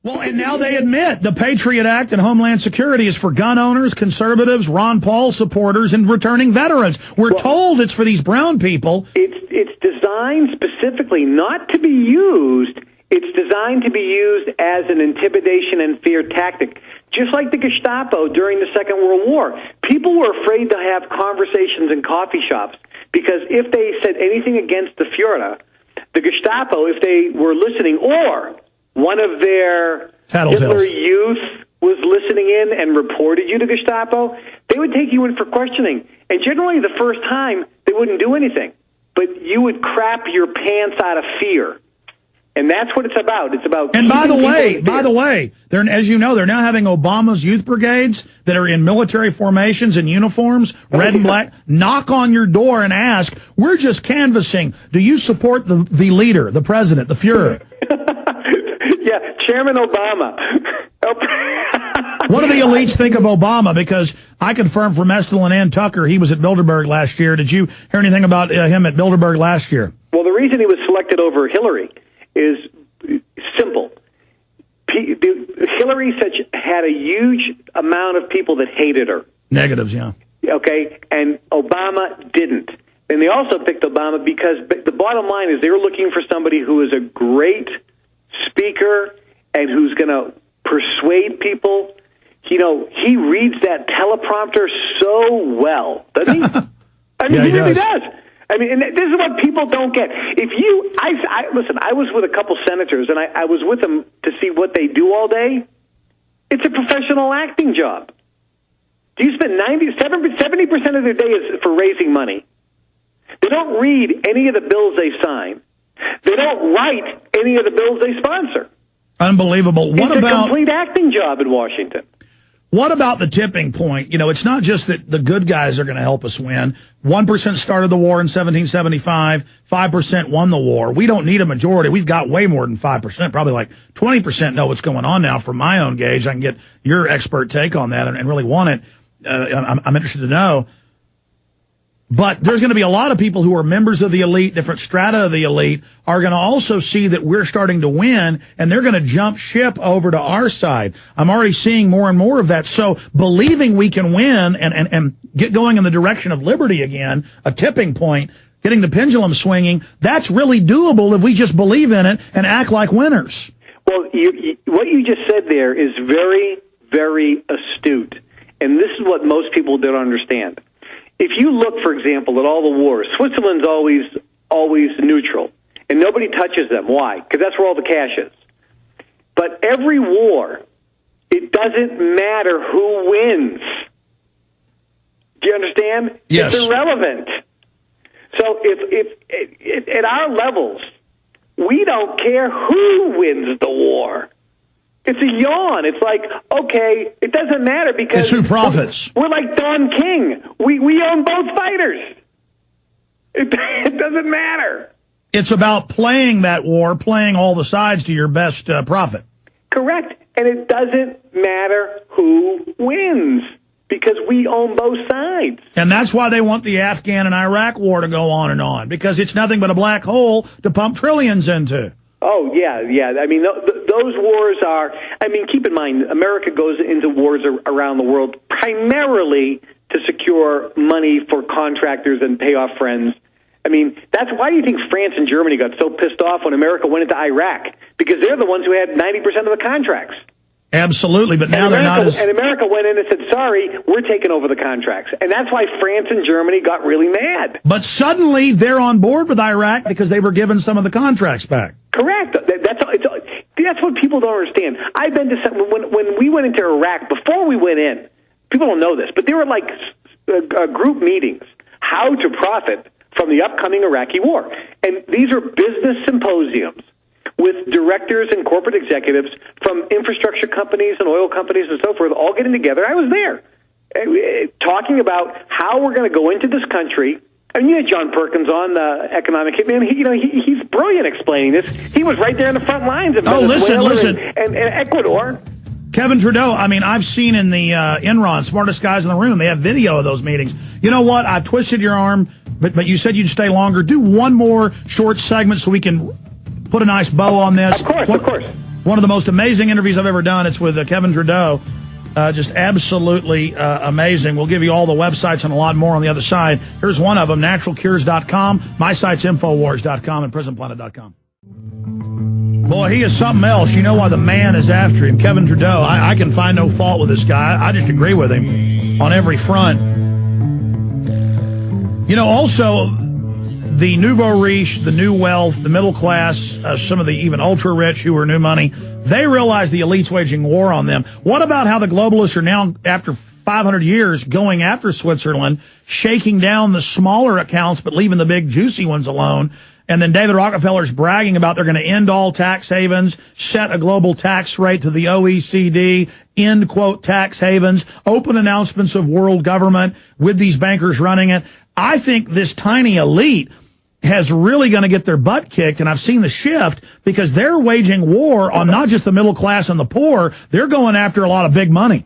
Well, and now they admit the Patriot Act and Homeland Security is for gun owners, conservatives, Ron Paul supporters, and returning veterans. We're told it's for these brown people. It's designed specifically not to be used. It's designed to be used as an intimidation and fear tactic. Just like the Gestapo during the Second World War. People were afraid to have conversations in coffee shops because if they said anything against the Führer, the Gestapo, if they were listening, or one of their Hitler youth was listening in and reported you to Gestapo, they would take you in for questioning. And generally the first time, they wouldn't do anything. But you would crap your pants out of fear. And that's what it's about. It's about. And by the way, they're, as you know, they're now having Obama's youth brigades that are in military formations and uniforms, red and black, knock on your door and ask, we're just canvassing. Do you support the leader, the president, the Fuhrer? Yeah, Chairman Obama. What do the elites think of Obama? Because I confirmed from Estel and Ann Tucker, he was at Bilderberg last year. Did you hear anything about him at Bilderberg last year? Well, the reason he was selected over Hillary is simple. Hillary had a huge amount of people that hated her. Negatives, yeah. Okay, and Obama didn't. And they also picked Obama because the bottom line is they were looking for somebody who is a great speaker and who's going to persuade people. You know, he reads that teleprompter so well, doesn't he? I mean, he really does. I mean, and this is what people don't get. If you, listen, I was with a couple senators, and I was with them to see what they do all day. It's a professional acting job. Do you spend 70% of their day is for raising money? They don't read any of the bills they sign. They don't write any of the bills they sponsor. Unbelievable. It's a complete acting job in Washington. What about the tipping point? You know, it's not just that the good guys are going to help us win. 1% started the war in 1775. 5% won the war. We don't need a majority. We've got way more than 5%. Probably like 20% know what's going on now from my own gauge. I can get your expert take on that and really want it. I'm interested to know. But there's going to be a lot of people who are members of the elite, different strata of the elite, are going to also see that we're starting to win, and they're going to jump ship over to our side. I'm already seeing more and more of that. So believing we can win and get going in the direction of liberty again, a tipping point, getting the pendulum swinging, that's really doable if we just believe in it and act like winners. Well, what you just said there is very, very astute. And this is what most people don't understand. If you look, for example, at all the wars, Switzerland's always neutral, and nobody touches them. Why? Because that's where all the cash is. But every war, it doesn't matter who wins. Do you understand? Yes. It's irrelevant. So if at our levels, we don't care who wins the war. It's a yawn. It's like, okay, it doesn't matter because it's who profits. We're like Don King. We own both fighters. It doesn't matter. It's about playing that war, playing all the sides to your best profit. Correct. And it doesn't matter who wins because we own both sides. And that's why they want the Afghan and Iraq war to go on, because it's nothing but a black hole to pump trillions into. Oh, yeah. I mean, those wars are, I mean, keep in mind, America goes into wars around the world primarily to secure money for contractors and pay off friends. I mean, that's why do you think France and Germany got so pissed off when America went into Iraq? Because they're the ones who had 90% of the contracts. Absolutely, but now they're not as... And America went in and said, sorry, we're taking over the contracts. And that's why France and Germany got really mad. But suddenly they're on board with Iraq because they were given some of the contracts back. Correct. That's what people don't understand. I've been to some, when we went into Iraq, before we went in, people don't know this, but there were like group meetings, how to profit from the upcoming Iraqi war. And these are business symposiums with directors and corporate executives from infrastructure companies and oil companies and so forth, all getting together. I was there talking about how we're going to go into this country. And you had John Perkins on, the economic hitman. He's brilliant explaining this. He was right there in the front lines of Venezuela and Ecuador. Kevin Trudeau, I mean, I've seen in the Enron, smartest guys in the room, they have video of those meetings. You know what? I've twisted your arm, but you said you'd stay longer. Do one more short segment so we can put a nice bow on this. Of course. One of the most amazing interviews I've ever done. It's with Kevin Trudeau. Just absolutely amazing. We'll give you all the websites and a lot more on the other side. Here's one of them, naturalcures.com. My site's infowars.com and prisonplanet.com. Boy, he is something else. You know why the man is after him. Kevin Trudeau, I can find no fault with this guy. I just agree with him on every front. You know, also, the nouveau riche, the new wealth, the middle class, some of the even ultra-rich who are new money, they realize the elite's waging war on them. What about how the globalists are now, after 500 years, going after Switzerland, shaking down the smaller accounts but leaving the big juicy ones alone? And then David Rockefeller's bragging about they're going to end all tax havens, set a global tax rate to the OECD, end, quote, tax havens, open announcements of world government with these bankers running it. I think this tiny elite has really going to get their butt kicked, and I've seen the shift because they're waging war on not just the middle class and the poor. They're going after a lot of big money.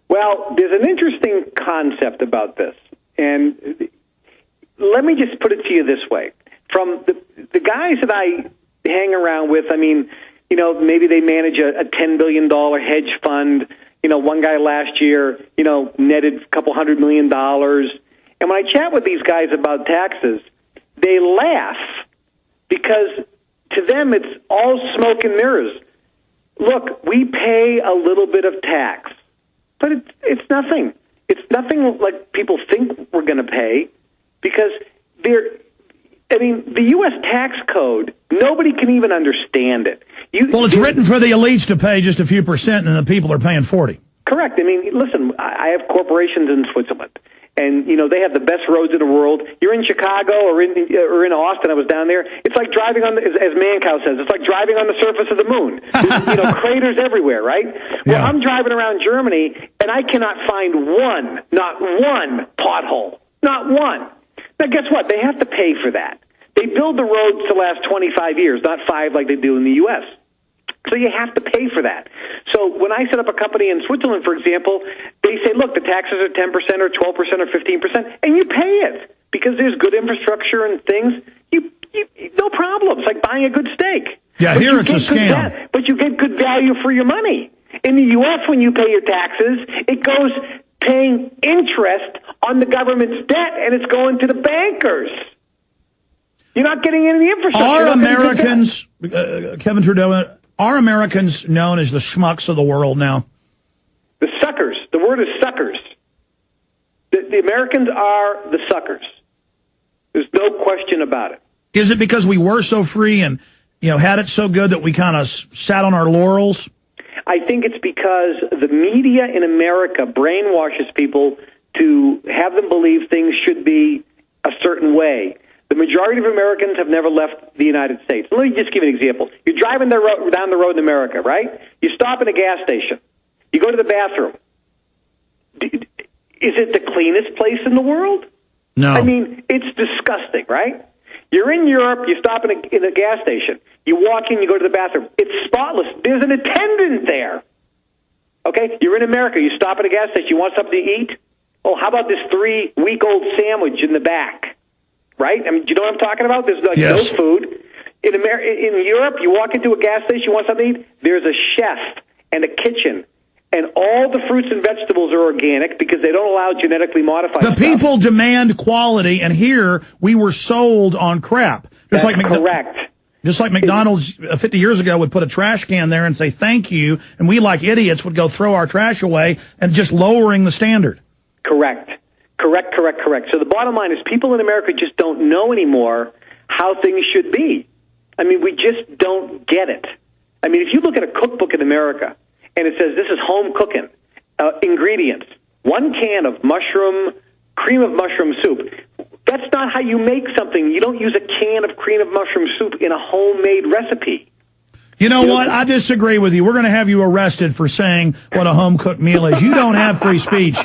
Well, there's an interesting concept about this, and let me just put it to you this way. From the guys that I hang around with, I mean, you know, maybe they manage a $10 billion hedge fund. You know, one guy last year, you know, netted a couple $100 million. And when I chat with these guys about taxes, they laugh because to them it's all smoke and mirrors. Look, we pay a little bit of tax, but it's nothing. It's nothing like people think we're going to pay because the U.S. tax code, nobody can even understand it. It's written for the elites to pay just a few percent, and the people are paying 40. Correct. I mean, listen, I have corporations in Switzerland, and, you know, they have the best roads in the world. You're in Chicago or in Austin, I was down there. It's like driving on, as Mancow says, it's like driving on the surface of the moon. There's, you know, craters everywhere, right? Well, I'm driving around Germany, and I cannot find not one pothole. Not one. Now, guess what? They have to pay for that. They build the roads to last 25 years, not 5 like they do in the U.S. So you have to pay for that. So when I set up a company in Switzerland, for example, they say, look, the taxes are 10% or 12% or 15%, and you pay it because there's good infrastructure and things. You no problem. It's like buying a good steak. Yeah, here it's a scam. But you get good value for your money. In the U.S., when you pay your taxes, it goes paying interest on the government's debt, and it's going to the bankers. You're not getting any infrastructure. Are Americans, Kevin Trudeau, are Americans known as the schmucks of the world now? The suckers. The word is suckers. The Americans are the suckers. There's no question about it. Is it because we were so free and, you know, had it so good that we kind of sat on our laurels? I think it's because the media in America brainwashes people to have them believe things should be a certain way. The majority of Americans have never left the United States. Let me just give you an example. You're driving down the road in America, right? You stop at a gas station. You go to the bathroom. Is it the cleanest place in the world? No. I mean, it's disgusting, right? You're in Europe. You stop in a gas station. You walk in. You go to the bathroom. It's spotless. There's an attendant there. Okay? You're in America. You stop at a gas station. You want something to eat? Oh, how about this 3-week-old sandwich in the back? Right? I mean, do you know what I'm talking about? There's like no food. In Europe, you walk into a gas station, you want something to eat, there's a chef and a kitchen. And all the fruits and vegetables are organic because they don't allow genetically modified stuff. The people demand quality, and here we were sold on crap. That's correct. Just like McDonald's 50 years ago would put a trash can there and say thank you, and we like idiots would go throw our trash away and just lowering the standard. Correct. So the bottom line is people in America just don't know anymore how things should be. I mean, we just don't get it. I mean, if you look at a cookbook in America and it says this is home cooking, ingredients, 1 can of cream of mushroom soup. That's not how you make something. You don't use a can of cream of mushroom soup in a homemade recipe. You know what? I disagree with you. We're going to have you arrested for saying what a home-cooked meal is. You don't have free speech.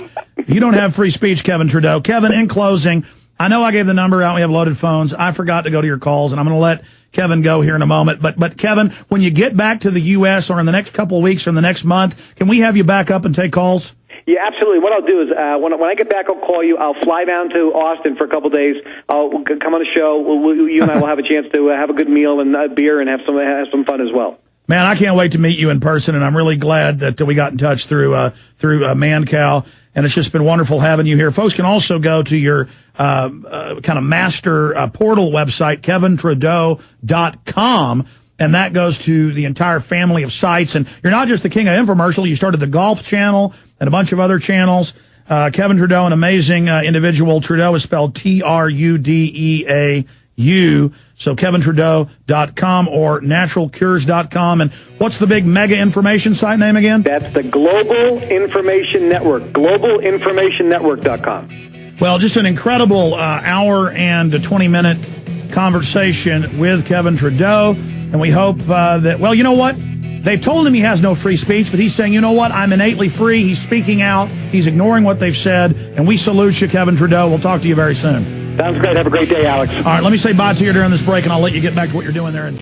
You don't have free speech, Kevin Trudeau. Kevin, in closing, I know I gave the number out. We have loaded phones. I forgot to go to your calls, and I'm going to let Kevin go here in a moment. But Kevin, when you get back to the U.S. or in the next couple of weeks or in the next month, can we have you back up and take calls? Yeah, absolutely. What I'll do is when I get back, I'll call you. I'll fly down to Austin for a couple of days. I'll come on the show. You and I will have a chance to have a good meal and a beer and have some fun as well. Man, I can't wait to meet you in person, and I'm really glad that we got in touch through Mancow, and it's just been wonderful having you here. Folks can also go to your kind of master portal website, KevinTrudeau.com, and that goes to the entire family of sites. And you're not just the king of infomercial. You started the golf channel and a bunch of other channels. Kevin Trudeau, an amazing individual. Trudeau is spelled Trudeau. So KevinTrudeau.com or naturalcures.com. And what's the big mega information site name again? That's the Global Information Network, globalinformationnetwork.com. Well, just an incredible hour and 20-minute conversation with Kevin Trudeau. And we hope that, well, you know what? They've told him he has no free speech, but he's saying, you know what? I'm innately free. He's speaking out. He's ignoring what they've said. And we salute you, Kevin Trudeau. We'll talk to you very soon. Sounds great. Have a great day, Alex. All right, let me say bye to you during this break, and I'll let you get back to what you're doing there.